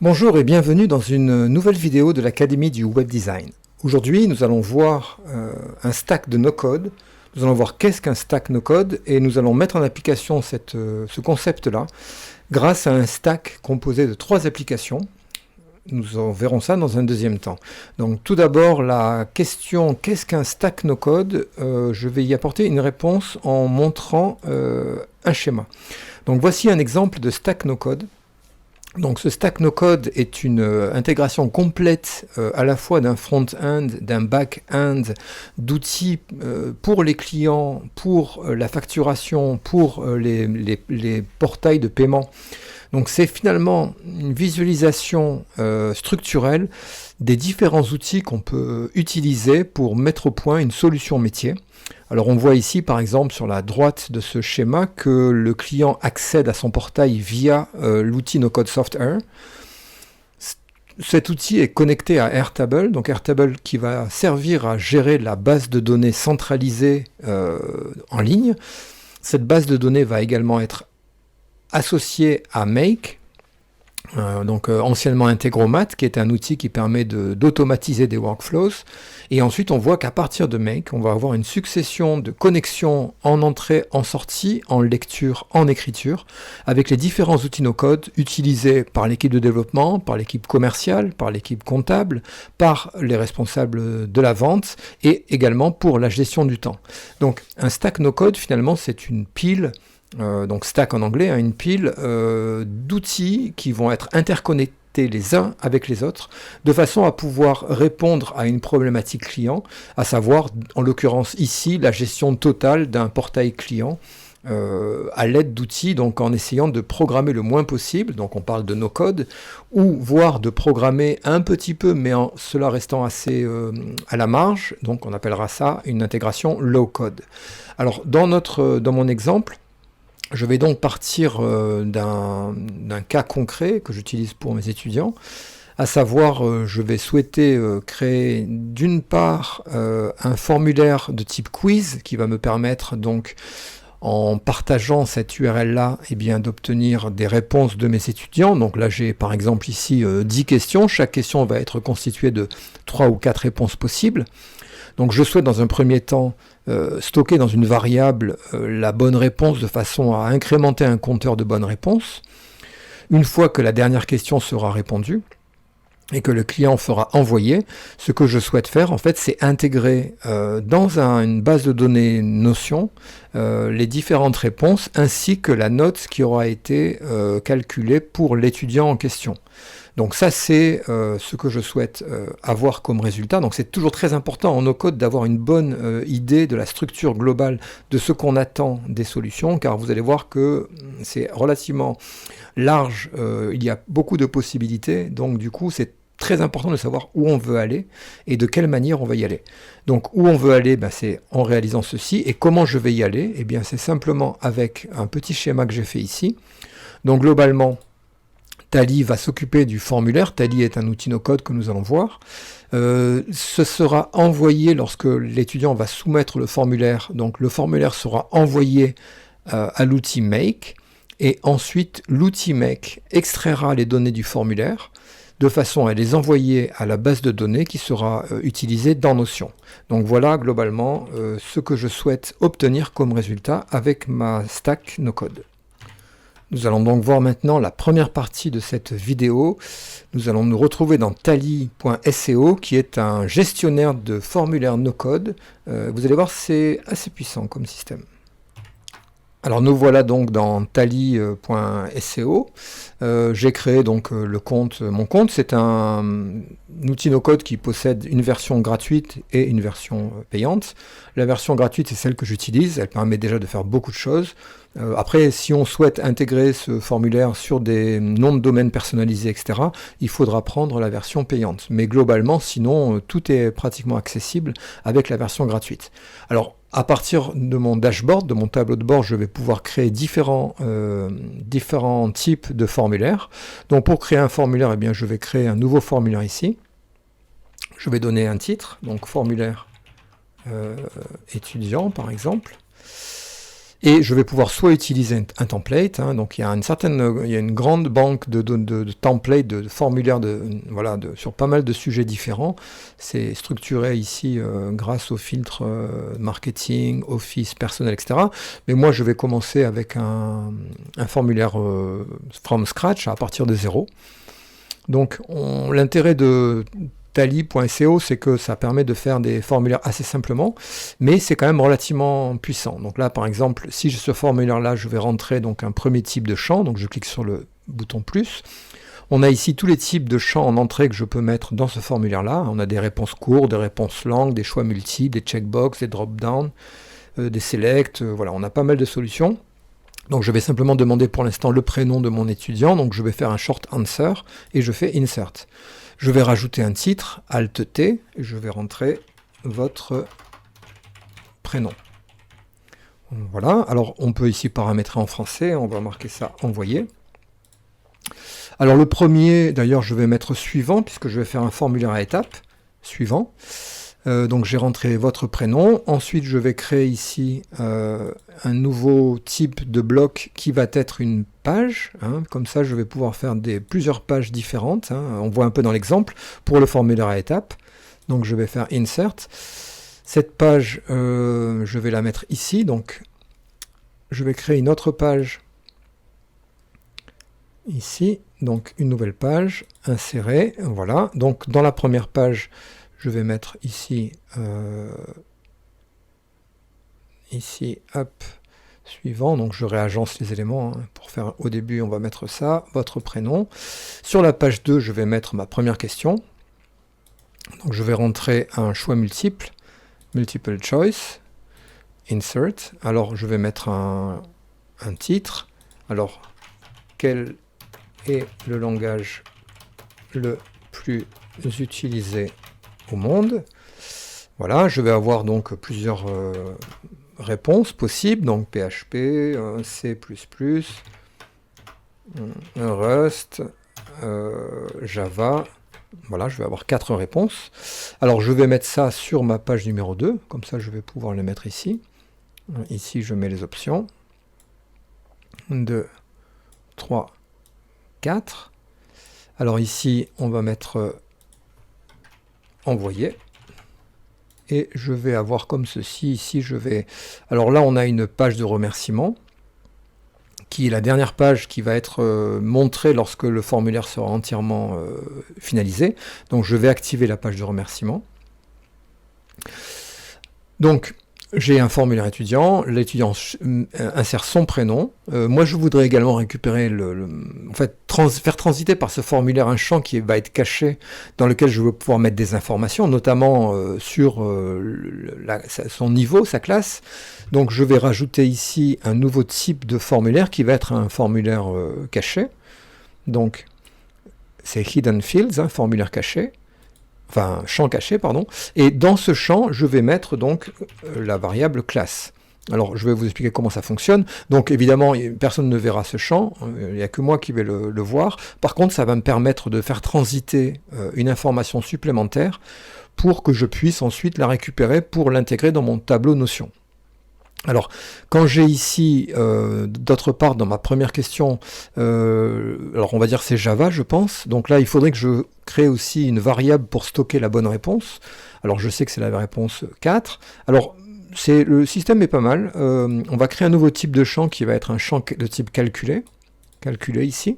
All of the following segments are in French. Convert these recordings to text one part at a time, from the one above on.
Bonjour et bienvenue dans une nouvelle vidéo de l'Académie du Web Design. Aujourd'hui, nous allons voir un stack de no-code. Nous allons voir qu'est-ce qu'un stack no-code et nous allons mettre en application ce concept-là grâce à un stack composé de 3 applications. Nous verrons ça dans un deuxième temps. Donc tout d'abord, la question qu'est-ce qu'un stack no-code, je vais y apporter une réponse en montrant un schéma. Donc voici un exemple de stack no-code. Donc ce stack no-code est une intégration complète à la fois d'un front-end, d'un back-end, d'outils pour les clients, pour la facturation, pour les portails de paiement. Donc c'est finalement une visualisation structurelle des différents outils qu'on peut utiliser pour mettre au point une solution métier. Alors on voit ici par exemple sur la droite de ce schéma que le client accède à son portail via l'outil no-code Soft-Air. Cet outil est connecté à Airtable, donc Airtable qui va servir à gérer la base de données centralisée en ligne. Cette base de données va également être associée à Make, anciennement Integromat, qui est un outil qui permet d'automatiser des workflows. Et ensuite, on voit qu'à partir de Make, on va avoir une succession de connexions en entrée, en sortie, en lecture, en écriture, avec les différents outils no-code utilisés par l'équipe de développement, par l'équipe commerciale, par l'équipe comptable, par les responsables de la vente et également pour la gestion du temps. Donc, un stack no-code, finalement, c'est une pile. Donc stack en anglais, une pile d'outils qui vont être interconnectés les uns avec les autres, de façon à pouvoir répondre à une problématique client, à savoir, en l'occurrence ici, la gestion totale d'un portail client à l'aide d'outils, donc en essayant de programmer le moins possible, donc on parle de no-code, ou voire de programmer un petit peu, mais cela restant assez à la marge, donc on appellera ça une intégration low-code. Alors dans mon exemple, je vais donc partir d'un cas concret que j'utilise pour mes étudiants, à savoir je vais souhaiter créer d'une part un formulaire de type quiz qui va me permettre donc en partageant cette URL-là d'obtenir des réponses de mes étudiants. Donc là j'ai par exemple ici 10 questions, chaque question va être constituée de 3 ou 4 réponses possibles. Donc je souhaite dans un premier temps stocker dans une variable la bonne réponse de façon à incrémenter un compteur de bonnes réponses. Une fois que la dernière question sera répondue et que le client fera envoyer, ce que je souhaite faire en fait c'est intégrer dans une base de données Notion les différentes réponses ainsi que la note qui aura été calculée pour l'étudiant en question. Donc ça c'est ce que je souhaite avoir comme résultat. Donc c'est toujours très important en no-code d'avoir une bonne idée de la structure globale de ce qu'on attend des solutions, car vous allez voir que c'est relativement large, il y a beaucoup de possibilités, donc du coup c'est très important de savoir où on veut aller et de quelle manière on va y aller. Donc où on veut aller, c'est en réalisant ceci, et comment je vais y aller, c'est simplement avec un petit schéma que j'ai fait ici. Donc globalement, Tally va s'occuper du formulaire. Tally est un outil no-code que nous allons voir. Ce sera envoyé lorsque l'étudiant va soumettre le formulaire. Donc le formulaire sera envoyé à l'outil Make. Et ensuite, l'outil Make extraira les données du formulaire de façon à les envoyer à la base de données qui sera utilisée dans Notion. Donc voilà globalement ce que je souhaite obtenir comme résultat avec ma stack no-code. Nous allons donc voir maintenant la première partie de cette vidéo. Nous allons nous retrouver dans Tally.seo qui est un gestionnaire de formulaires no-code. Vous allez voir, c'est assez puissant comme système. Alors nous voilà donc dans Tally.seo. J'ai créé donc mon compte. C'est un outil no-code qui possède une version gratuite et une version payante. La version gratuite, c'est celle que j'utilise. Elle permet déjà de faire beaucoup de choses. Après, si on souhaite intégrer ce formulaire sur des noms de domaine personnalisés, etc., il faudra prendre la version payante. Mais globalement, sinon, tout est pratiquement accessible avec la version gratuite. Alors, à partir de mon dashboard, de mon tableau de bord, je vais pouvoir créer différents types de formulaires. Donc, pour créer un formulaire, je vais créer un nouveau formulaire ici. Je vais donner un titre, donc formulaire étudiant, par exemple. Et je vais pouvoir soit utiliser un template, hein, donc il y a une grande banque de templates, de formulaires sur pas mal de sujets différents. C'est structuré ici grâce aux filtres marketing, office, personnel, etc. Mais moi, je vais commencer avec un formulaire from scratch, à partir de zéro. Donc, l'intérêt de Tally.co, c'est que ça permet de faire des formulaires assez simplement, mais c'est quand même relativement puissant. Donc là, par exemple, si j'ai ce formulaire-là, je vais rentrer donc un premier type de champ, donc je clique sur le bouton plus. On a ici tous les types de champs en entrée que je peux mettre dans ce formulaire-là. On a des réponses courtes, des réponses longues, des choix multiples, des checkbox, des drop-down, des select, voilà, on a pas mal de solutions. Donc je vais simplement demander pour l'instant le prénom de mon étudiant, donc je vais faire un short answer et je fais insert. Je vais rajouter un titre, Alt-T, et je vais rentrer votre prénom. Voilà, alors on peut ici paramétrer en français, on va marquer ça envoyer. Alors le premier, d'ailleurs je vais mettre suivant, puisque je vais faire un formulaire à étapes, suivant. Donc j'ai rentré votre prénom, ensuite je vais créer ici un nouveau type de bloc qui va être une page, hein. Comme ça je vais pouvoir faire plusieurs pages différentes, hein. On voit un peu dans l'exemple, pour le formulaire à étapes. Donc je vais faire insert, cette page je vais la mettre ici, donc je vais créer une autre page ici, donc une nouvelle page, insérer, voilà, donc dans la première page, je vais mettre ici, hop, suivant, donc je réagence les éléments, hein, pour faire au début, on va mettre ça, votre prénom. Sur la page 2, je vais mettre ma première question. Donc je vais rentrer un choix multiple, multiple choice, insert. Alors je vais mettre un titre. Alors, quel est le langage le plus utilisé au monde? Voilà, je vais avoir donc plusieurs réponses possibles, donc PHP, C++, Rust, Java. Voilà, je vais avoir 4 réponses. Alors je vais mettre ça sur ma page numéro 2, comme ça je vais pouvoir le mettre ici. Ici je mets les options. 2, 3, 4. Alors ici on va mettre envoyer. Et je vais avoir comme ceci, ici je vais... Alors là on a une page de remerciement, qui est la dernière page qui va être montrée lorsque le formulaire sera entièrement finalisé. Donc je vais activer la page de remerciement. Donc j'ai un formulaire étudiant, l'étudiant insère son prénom. Moi je voudrais également récupérer, faire transiter par ce formulaire un champ qui va être caché, dans lequel je veux pouvoir mettre des informations, notamment sur son niveau, sa classe. Donc je vais rajouter ici un nouveau type de formulaire qui va être un formulaire caché. Donc c'est Hidden Fields, hein, formulaire caché. Enfin, champ caché, pardon. Et dans ce champ, je vais mettre donc la variable classe. Alors, je vais vous expliquer comment ça fonctionne. Donc, évidemment, personne ne verra ce champ. Il n'y a que moi qui vais le voir. Par contre, ça va me permettre de faire transiter une information supplémentaire pour que je puisse ensuite la récupérer pour l'intégrer dans mon tableau Notion. Alors, quand j'ai ici, d'autre part, dans ma première question, alors on va dire c'est Java, je pense. Donc là, il faudrait que je crée aussi une variable pour stocker la bonne réponse. Alors, je sais que c'est la réponse 4. Alors, le système est pas mal. On va créer un nouveau type de champ qui va être un champ de type calculé. Calculé ici.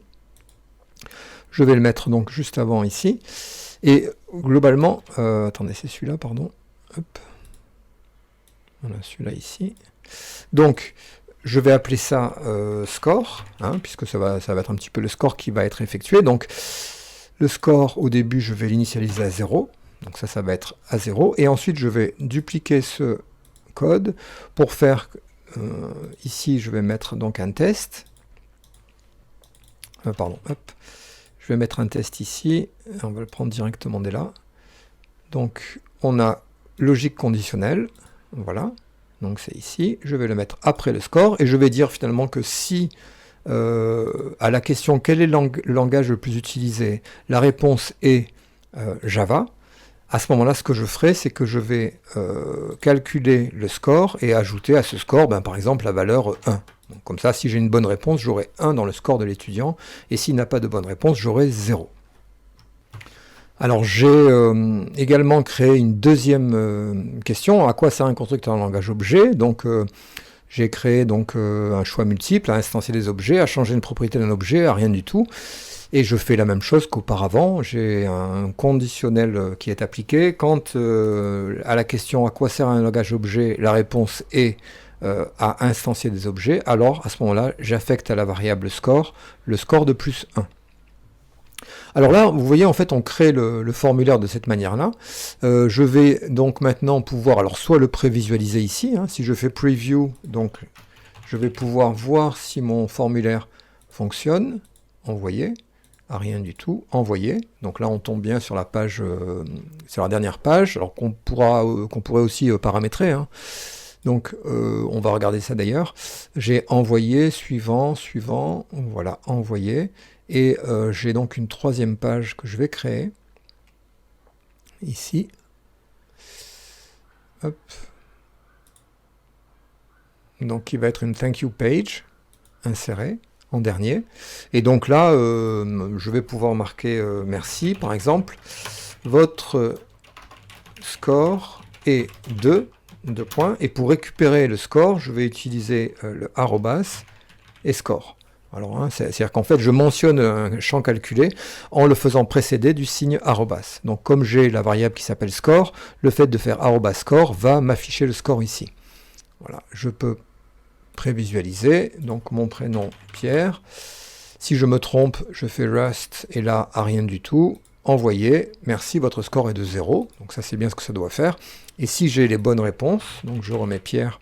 Je vais le mettre donc juste avant ici. Et globalement, attendez, c'est celui-là, pardon. Hop. Voilà, celui-là ici. Donc, je vais appeler ça score, hein, puisque ça va être un petit peu le score qui va être effectué. Donc, le score, au début, je vais l'initialiser à 0. Donc ça va être à 0. Et ensuite, je vais dupliquer ce code pour faire... ici, je vais mettre donc un test. Pardon, hop. Je vais mettre un test ici. On va le prendre directement dès là. Donc, on a logique conditionnelle. Voilà. Donc c'est ici, je vais le mettre après le score, et je vais dire finalement que si à la question quel est le langage le plus utilisé, la réponse est Java, À ce moment-là, ce que je ferai, c'est que je vais calculer le score et ajouter à ce score, par exemple, la valeur 1. Donc, comme ça, si j'ai une bonne réponse, j'aurai 1 dans le score de l'étudiant, et s'il n'a pas de bonne réponse, j'aurai 0. Alors, j'ai également créé une deuxième question. À quoi sert un constructeur en langage objet? Donc, j'ai créé un choix multiple, à instancier des objets, à changer une propriété d'un objet, à rien du tout. Et je fais la même chose qu'auparavant, j'ai un conditionnel qui est appliqué. Quand à la question à quoi sert un langage objet, la réponse est à instancier des objets, alors à ce moment-là, j'affecte à la variable score le score de plus 1. Alors là, vous voyez, en fait, on crée le formulaire de cette manière-là. Je vais donc maintenant pouvoir, alors soit le prévisualiser ici, si je fais preview, donc je vais pouvoir voir si mon formulaire fonctionne, envoyer. À rien du tout, envoyer. Donc là, on tombe bien sur la page, sur la dernière page, alors qu'on pourrait aussi paramétrer. Donc, on va regarder ça d'ailleurs. J'ai envoyé, suivant, voilà, envoyé. Et j'ai donc une troisième page que je vais créer. Ici. Hop. Donc, qui va être une thank you page, insérée. En dernier. Et donc là, je vais pouvoir marquer merci, par exemple. Votre score est 2 points. Et pour récupérer le score, je vais utiliser le arrobas et score. Alors, c'est-à-dire qu'en fait, je mentionne un champ calculé en le faisant précéder du signe arrobas. Donc, comme j'ai la variable qui s'appelle score, le fait de faire arrobas score va m'afficher le score ici. Voilà, je peux prévisualiser, donc mon prénom Pierre. Si je me trompe, je fais Rust et là, à rien du tout. Envoyer, merci, votre score est de 0. Donc ça, c'est bien ce que ça doit faire. Et si j'ai les bonnes réponses, donc je remets Pierre.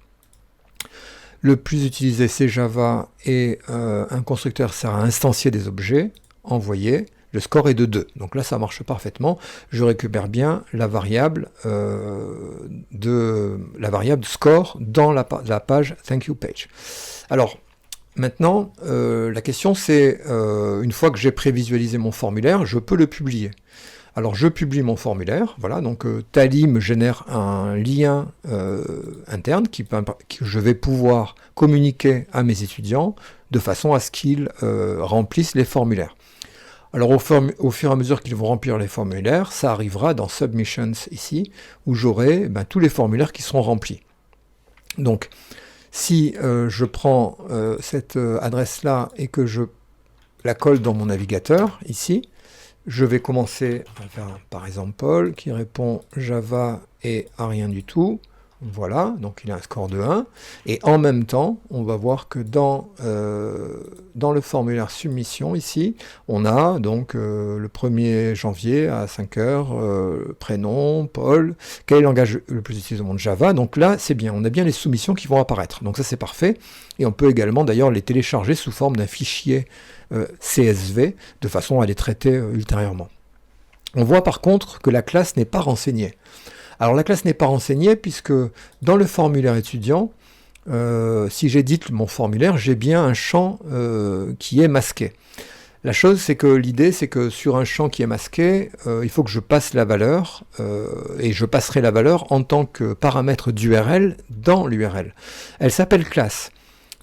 Le plus utilisé, c'est Java et un constructeur sert à instancier des objets. Envoyer. Le score est de 2. Donc là, ça marche parfaitement. Je récupère bien la variable score dans la page Thank You Page. Alors, maintenant, la question c'est, une fois que j'ai prévisualisé mon formulaire, je peux le publier. Alors, je publie mon formulaire. Voilà, donc Tally me génère un lien interne que je vais pouvoir communiquer à mes étudiants de façon à ce qu'ils remplissent les formulaires. Alors au fur et à mesure qu'ils vont remplir les formulaires, ça arrivera dans Submissions ici, où j'aurai tous les formulaires qui seront remplis. Donc si je prends cette adresse-là et que je la colle dans mon navigateur, ici, je vais commencer à faire par exemple Paul qui répond Java et à rien du tout. Voilà, donc il a un score de 1. Et en même temps, on va voir que dans le formulaire submission, ici, on a donc le 1er janvier à 5 heures, prénom, Paul, quel est le langage le plus utilisé au monde? Java. Donc là, c'est bien, on a bien les soumissions qui vont apparaître. Donc ça, c'est parfait. Et on peut également d'ailleurs les télécharger sous forme d'un fichier CSV, de façon à les traiter ultérieurement. On voit par contre que la classe n'est pas renseignée. Alors la classe n'est pas renseignée puisque dans le formulaire étudiant, si j'édite mon formulaire, j'ai bien un champ qui est masqué. La chose, c'est que l'idée, c'est que sur un champ qui est masqué, il faut que je passe la valeur, et je passerai la valeur en tant que paramètre d'URL dans l'URL. Elle s'appelle classe.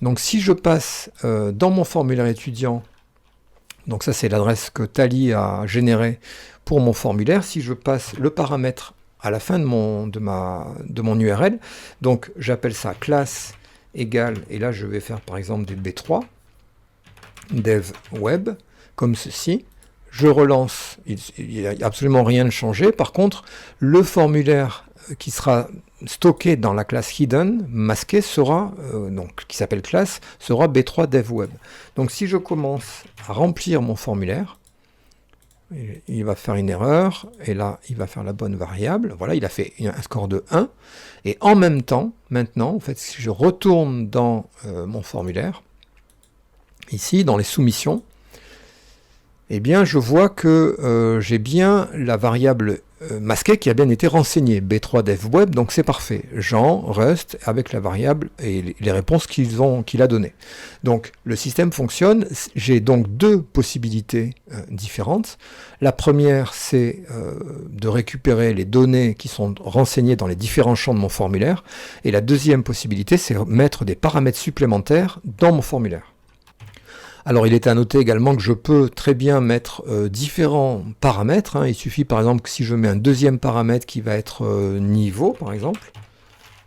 Donc si je passe dans mon formulaire étudiant, donc ça c'est l'adresse que Tally a générée pour mon formulaire, si je passe le paramètre à la fin de mon URL, donc j'appelle ça classe égale, et là je vais faire par exemple du B3, dev web, comme ceci, je relance, il n'y a absolument rien de changé, par contre le formulaire qui sera stocké dans la classe hidden, masqué, sera, donc qui s'appelle classe, sera B3 dev web. Donc si je commence à remplir mon formulaire, il va faire une erreur, et là, il va faire la bonne variable. Voilà, il a fait un score de 1. Et en même temps, maintenant, en fait, si je retourne dans mon formulaire, ici, dans les soumissions, eh bien, je vois que j'ai bien la variable masqué qui a bien été renseigné, B3 dev web, donc c'est parfait. Jean, Rust, avec la variable et les réponses qu'il a données. Donc le système fonctionne, j'ai donc deux possibilités différentes. La première, c'est de récupérer les données qui sont renseignées dans les différents champs de mon formulaire, et la deuxième possibilité, c'est mettre des paramètres supplémentaires dans mon formulaire. Alors il est à noter également que je peux très bien mettre différents paramètres, hein. Il suffit par exemple que si je mets un deuxième paramètre qui va être niveau, par exemple,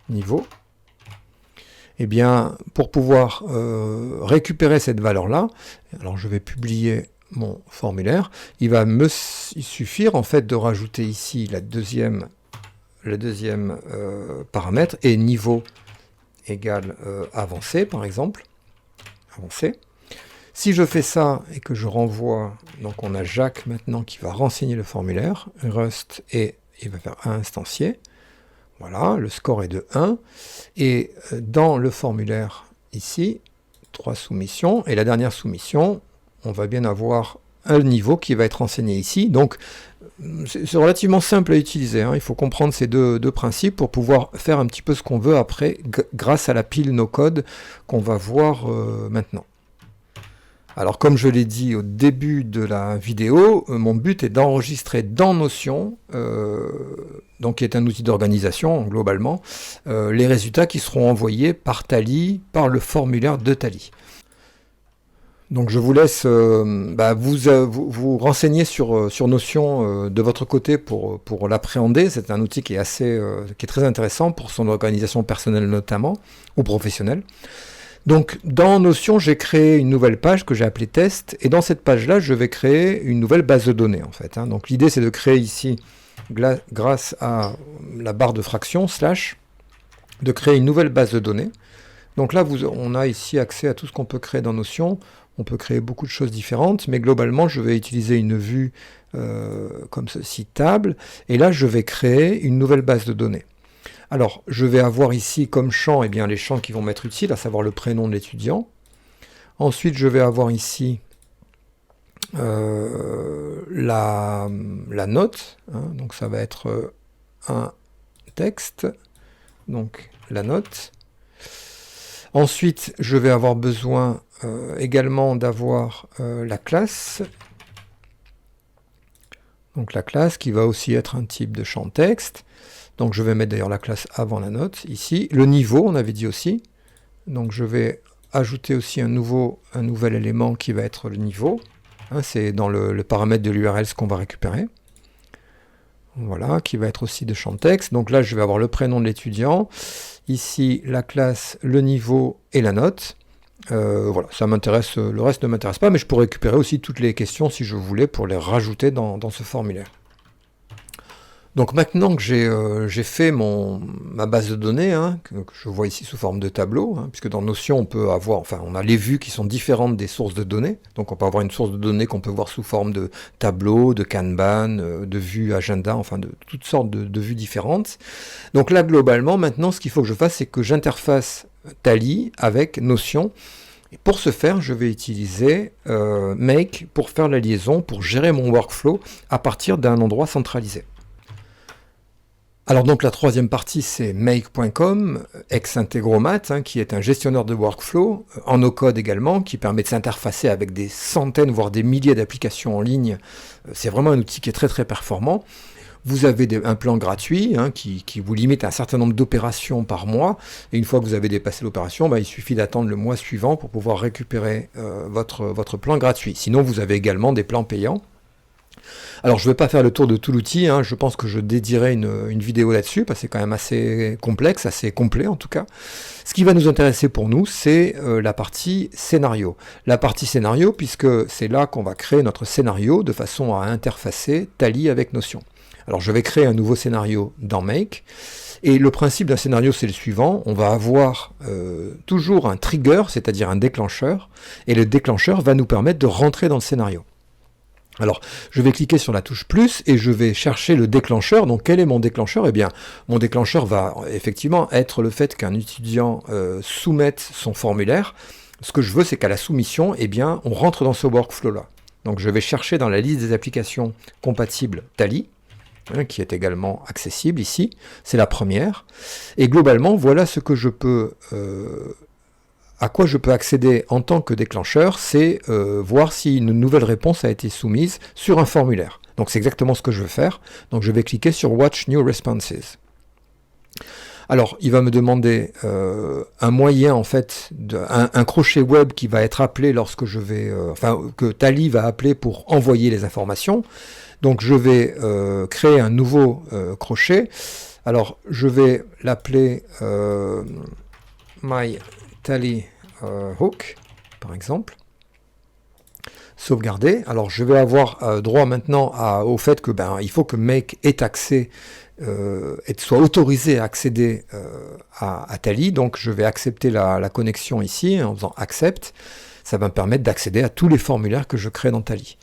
niveau, eh bien pour pouvoir récupérer cette valeur-là, alors je vais publier mon formulaire, il suffire en fait de rajouter ici le deuxième paramètre et niveau égale avancé par exemple, avancé. Si je fais ça et que je renvoie, donc on a Jacques maintenant qui va renseigner le formulaire, Rust, et il va faire un instancier. Voilà, le score est de 1. Et dans le formulaire, ici, 3 soumissions. Et la dernière soumission, on va bien avoir un niveau qui va être renseigné ici. Donc, c'est relativement simple à utiliser, hein. Il faut comprendre ces deux principes pour pouvoir faire un petit peu ce qu'on veut après, grâce à la pile no-code qu'on va voir maintenant. Alors comme je l'ai dit au début de la vidéo, mon but est d'enregistrer dans Notion, donc qui est un outil d'organisation globalement, les résultats qui seront envoyés par Tally, par le formulaire de Tally. Donc je vous laisse vous renseigner sur Notion de votre côté pour l'appréhender. C'est un outil qui est très intéressant pour son organisation personnelle notamment, ou professionnelle. Donc dans Notion, j'ai créé une nouvelle page que j'ai appelée test, et dans cette page-là, je vais créer une nouvelle base de données en fait, hein. Donc l'idée c'est de créer ici, grâce à la barre de fraction, /, de créer une nouvelle base de données. Donc là, on a ici accès à tout ce qu'on peut créer dans Notion. On peut créer beaucoup de choses différentes, mais globalement, je vais utiliser une vue comme ceci, table, et là, je vais créer une nouvelle base de données. Alors, je vais avoir ici comme champ les champs qui vont m'être utiles, à savoir le prénom de l'étudiant. Ensuite, je vais avoir ici la note, hein, donc ça va être un texte, donc la note. Ensuite, je vais avoir besoin également d'avoir la classe. Donc la classe qui va aussi être un type de champ texte. Donc je vais mettre d'ailleurs la classe avant la note, ici. Le niveau, on avait dit aussi. Donc je vais ajouter aussi un nouvel élément qui va être le niveau. Hein, c'est dans le paramètre de l'URL ce qu'on va récupérer. Voilà, qui va être aussi de champ texte. Donc là, je vais avoir le prénom de l'étudiant. Ici, la classe, le niveau et la note. Voilà, ça m'intéresse, le reste ne m'intéresse pas, mais je pourrais récupérer aussi toutes les questions si je voulais pour les rajouter dans ce formulaire. Donc maintenant que j'ai fait ma base de données, hein, que je vois ici sous forme de tableau, hein, puisque dans Notion on peut avoir, on a les vues qui sont différentes des sources de données, donc on peut avoir une source de données qu'on peut voir sous forme de tableau, de Kanban, de vue agenda, enfin de toutes sortes de vues différentes. Donc là globalement maintenant ce qu'il faut que je fasse, c'est que j'interface Tally avec Notion. Et pour ce faire, je vais utiliser Make pour faire la liaison, pour gérer mon workflow à partir d'un endroit centralisé. Alors donc la troisième partie c'est make.com, ex-Integromat, hein, qui est un gestionnaire de workflow, en no-code également, qui permet de s'interfacer avec des centaines, voire des milliers d'applications en ligne. C'est vraiment un outil qui est très très performant. Vous avez un plan gratuit hein, qui vous limite à un certain nombre d'opérations par mois, et une fois que vous avez dépassé l'opération, il suffit d'attendre le mois suivant pour pouvoir récupérer votre plan gratuit. Sinon vous avez également des plans payants. Alors je ne vais pas faire le tour de tout l'outil, hein, je pense que je dédierai une vidéo là-dessus, parce que c'est quand même assez complexe, assez complet en tout cas. Ce qui va nous intéresser pour nous, c'est la partie scénario. La partie scénario, puisque c'est là qu'on va créer notre scénario de façon à interfacer Tally avec Notion. Alors je vais créer un nouveau scénario dans Make, et le principe d'un scénario c'est le suivant, on va avoir toujours un trigger, c'est-à-dire un déclencheur, et le déclencheur va nous permettre de rentrer dans le scénario. Alors, je vais cliquer sur la touche plus et je vais chercher le déclencheur. Donc, quel est mon déclencheur? Eh bien, mon déclencheur va effectivement être le fait qu'un étudiant soumette son formulaire. Ce que je veux, c'est qu'à la soumission, eh bien, on rentre dans ce workflow-là. Donc, je vais chercher dans la liste des applications compatibles Tally. hein, qui est également accessible ici. C'est la première. Et globalement, voilà ce que je peux, à quoi je peux accéder en tant que déclencheur, c'est voir si une nouvelle réponse a été soumise sur un formulaire. Donc c'est exactement ce que je veux faire. Donc je vais cliquer sur Watch New Responses. Alors, il va me demander un moyen, en fait, un crochet web qui va être appelé lorsque je vais, que Tally va appeler pour envoyer les informations. Donc, je vais créer un nouveau crochet. Alors, je vais l'appeler My Tally Hook, par exemple. Sauvegarder. Alors, je vais avoir droit maintenant au fait que il faut que Make ait accès soit autorisé à accéder à Tally. Donc je vais accepter la connexion ici en faisant Accept. Ça va me permettre d'accéder à tous les formulaires que je crée dans Tally.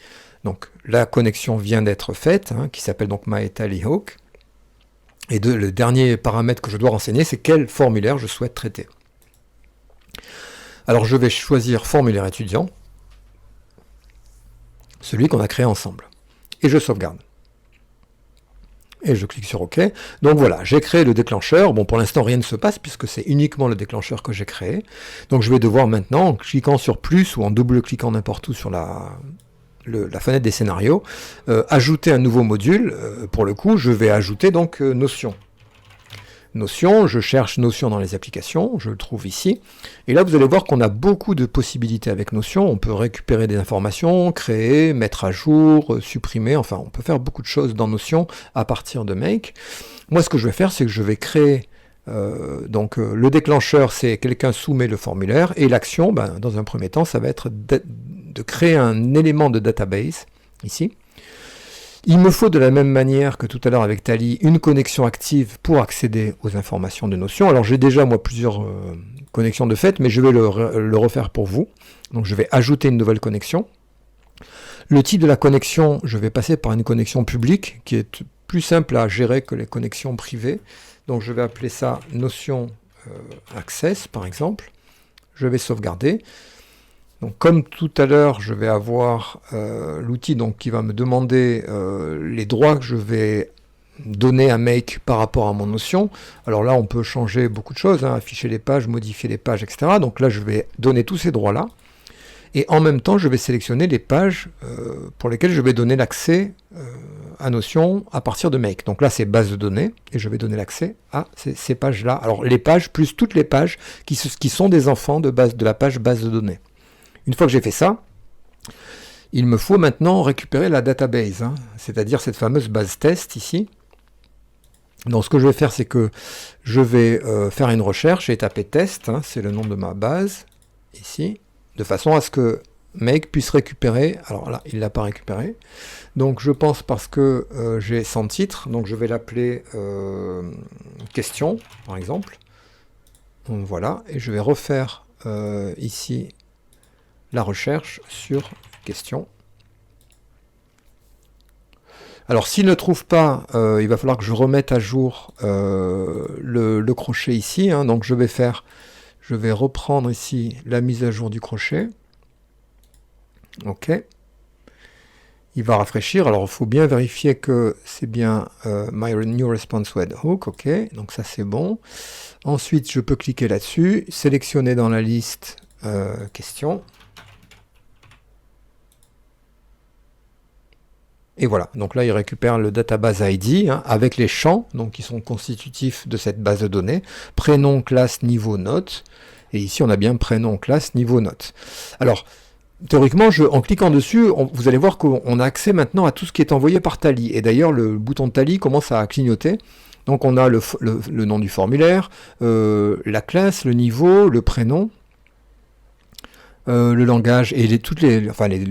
Donc la connexion vient d'être faite, hein, qui s'appelle donc My Tally Hook. Et le dernier paramètre que je dois renseigner, c'est quel formulaire je souhaite traiter. Alors je vais choisir formulaire étudiant, celui qu'on a créé ensemble. Et je sauvegarde. Et je clique sur OK. Donc voilà, j'ai créé le déclencheur. Bon, pour l'instant, rien ne se passe puisque c'est uniquement le déclencheur que j'ai créé. Donc je vais devoir maintenant, en cliquant sur plus ou en double-cliquant n'importe où sur la fenêtre des scénarios, ajouter un nouveau module. Pour le coup, je vais ajouter donc Notion. Notion, je cherche Notion dans les applications, je le trouve ici. Et là, vous allez voir qu'on a beaucoup de possibilités avec Notion. On peut récupérer des informations, créer, mettre à jour, supprimer. Enfin, on peut faire beaucoup de choses dans Notion à partir de Make. Moi, ce que je vais faire, c'est que je vais créer... le déclencheur, c'est quelqu'un soumet le formulaire. Et l'action, dans un premier temps, ça va être de créer un élément de database, ici. Il me faut de la même manière que tout à l'heure avec Tally une connexion active pour accéder aux informations de Notion. Alors j'ai déjà moi plusieurs connexions de fait, mais je vais le refaire pour vous. Donc je vais ajouter une nouvelle connexion. Le type de la connexion, je vais passer par une connexion publique qui est plus simple à gérer que les connexions privées. Donc je vais appeler ça Notion Access par exemple. Je vais sauvegarder. Donc, comme tout à l'heure, je vais avoir l'outil qui va me demander les droits que je vais donner à Make par rapport à mon Notion. Alors là, on peut changer beaucoup de choses, hein, afficher les pages, modifier les pages, etc. Donc là, je vais donner tous ces droits-là. Et en même temps, je vais sélectionner les pages pour lesquelles je vais donner l'accès à Notion à partir de Make. Donc là, c'est base de données, et je vais donner l'accès à ces pages-là. Alors les pages plus toutes les pages qui sont des enfants de la page base de données. Une fois que j'ai fait ça, il me faut maintenant récupérer la database, hein, c'est-à-dire cette fameuse base test ici. Donc ce que je vais faire, c'est que je vais faire une recherche et taper test, hein, c'est le nom de ma base, ici, de façon à ce que Make puisse récupérer. Alors là, il ne l'a pas récupéré. Donc je pense parce que j'ai sans titre, donc je vais l'appeler question, par exemple. Donc voilà, et je vais refaire ici la recherche sur question. Alors s'il ne trouve pas, il va falloir que je remette à jour le crochet ici, hein. Donc je vais reprendre ici la mise à jour du crochet. OK. Il va rafraîchir. Alors il faut bien vérifier que c'est bien My New Response Webhook. OK, donc ça c'est bon. Ensuite je peux cliquer là-dessus, sélectionner dans la liste question. Et voilà, donc là il récupère le database ID hein, avec les champs donc, qui sont constitutifs de cette base de données, prénom, classe, niveau, note, et ici on a bien prénom, classe, niveau, note. Alors, théoriquement, en cliquant dessus, vous allez voir qu'on a accès maintenant à tout ce qui est envoyé par Tally, et d'ailleurs le bouton de Tally commence à clignoter, donc on a le nom du formulaire, la classe, le niveau, le prénom, le langage et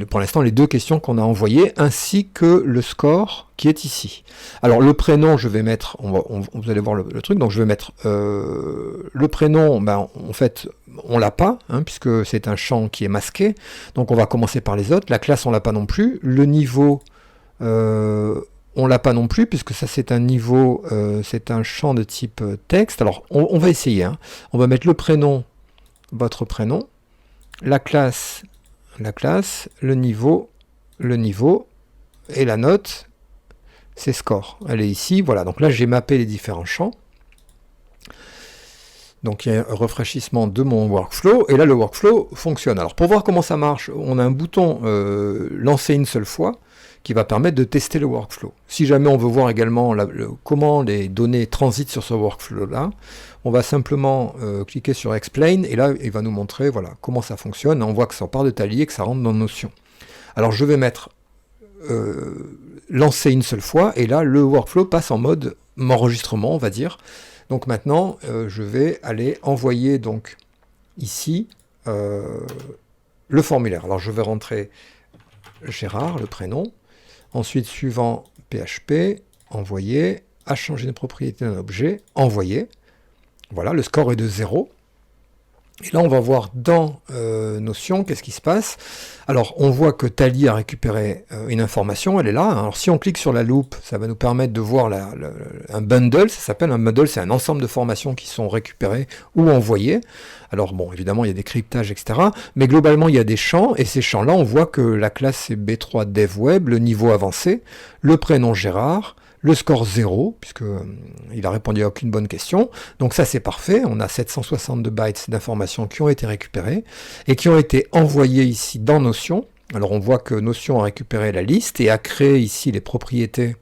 pour l'instant les deux questions qu'on a envoyées, ainsi que le score qui est ici. Alors le prénom, je vais mettre, vous allez voir le truc, donc je vais mettre le prénom, en fait on l'a pas, hein, puisque c'est un champ qui est masqué, donc on va commencer par les autres. La classe on l'a pas non plus, le niveau on l'a pas non plus, puisque ça c'est un niveau, c'est un champ de type texte. Alors on va essayer, hein. On va mettre le prénom, votre prénom, la classe, le niveau, et la note, c'est score. Elle est ici, voilà. Donc là, j'ai mappé les différents champs. Donc il y a un rafraîchissement de mon workflow, et là le workflow fonctionne. Alors pour voir comment ça marche, on a un bouton lancer une seule fois qui va permettre de tester le workflow. Si jamais on veut voir également comment les données transitent sur ce workflow-là, on va simplement cliquer sur Explain, et là il va nous montrer voilà, comment ça fonctionne. On voit que ça part de Tally et que ça rentre dans Notion. Alors je vais mettre lancer une seule fois, et là le workflow passe en mode enregistrement, on va dire. Donc maintenant, je vais aller envoyer donc ici le formulaire. Alors je vais rentrer Gérard, le prénom. Ensuite, suivant PHP, envoyer, à changer de propriété d'un objet, envoyer. Voilà, le score est de 0. Et là, on va voir dans Notion, qu'est-ce qui se passe. Alors, on voit que Tally a récupéré une information, elle est là. Alors, si on clique sur la loupe, ça va nous permettre de voir un bundle. Ça s'appelle un bundle, c'est un ensemble de formations qui sont récupérées ou envoyées. Alors, bon, évidemment, il y a des cryptages, etc. Mais globalement, il y a des champs, et ces champs-là, on voit que la classe c'est B3 DevWeb, le niveau avancé, le prénom Gérard, le score 0, puisqu'il a répondu à aucune bonne question. Donc ça, c'est parfait. On a 762 bytes d'informations qui ont été récupérées et qui ont été envoyées ici dans Notion. Alors on voit que Notion a récupéré la liste et a créé ici les propriétés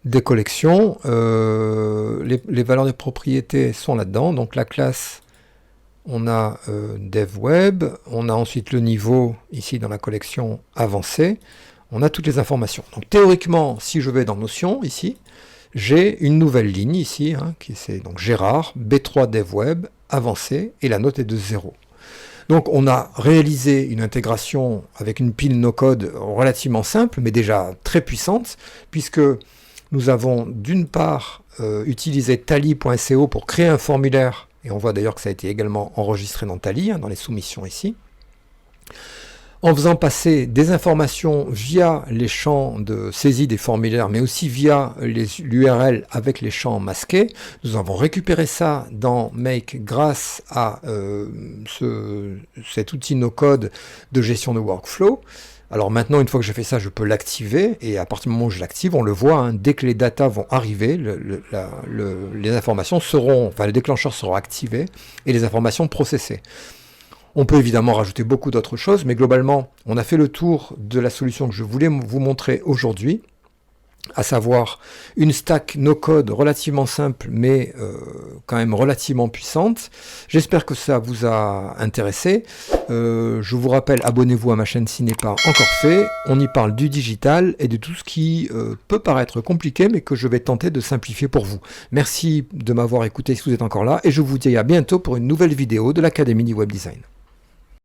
des collections. Les valeurs des propriétés sont là-dedans. Donc la classe, on a DevWeb. On a ensuite le niveau ici dans la collection avancée. On a toutes les informations. Donc théoriquement, si je vais dans Notion, ici, j'ai une nouvelle ligne ici, qui c'est donc Gérard, B3 DevWeb, avancé, et la note est de 0. Donc on a réalisé une intégration avec une pile no-code relativement simple, mais déjà très puissante, puisque nous avons d'une part utilisé tally.co pour créer un formulaire, et on voit d'ailleurs que ça a été également enregistré dans Tally, dans les soumissions ici, en faisant passer des informations via les champs de saisie des formulaires, mais aussi via l'URL avec les champs masqués. Nous avons récupéré ça dans Make grâce à cet outil no-code de gestion de workflow. Alors maintenant, une fois que j'ai fait ça, je peux l'activer, et à partir du moment où je l'active, on le voit, dès que les datas vont arriver, les informations seront, enfin les déclencheurs seront activés, et les informations processées. On peut évidemment rajouter beaucoup d'autres choses, mais globalement, on a fait le tour de la solution que je voulais vous montrer aujourd'hui, à savoir une stack no-code relativement simple, mais quand même relativement puissante. J'espère que ça vous a intéressé. Je vous rappelle, abonnez-vous à ma chaîne si ce n'est pas encore fait. On y parle du digital et de tout ce qui peut paraître compliqué, mais que je vais tenter de simplifier pour vous. Merci de m'avoir écouté si vous êtes encore là, et je vous dis à bientôt pour une nouvelle vidéo de l'Académie du Web Design.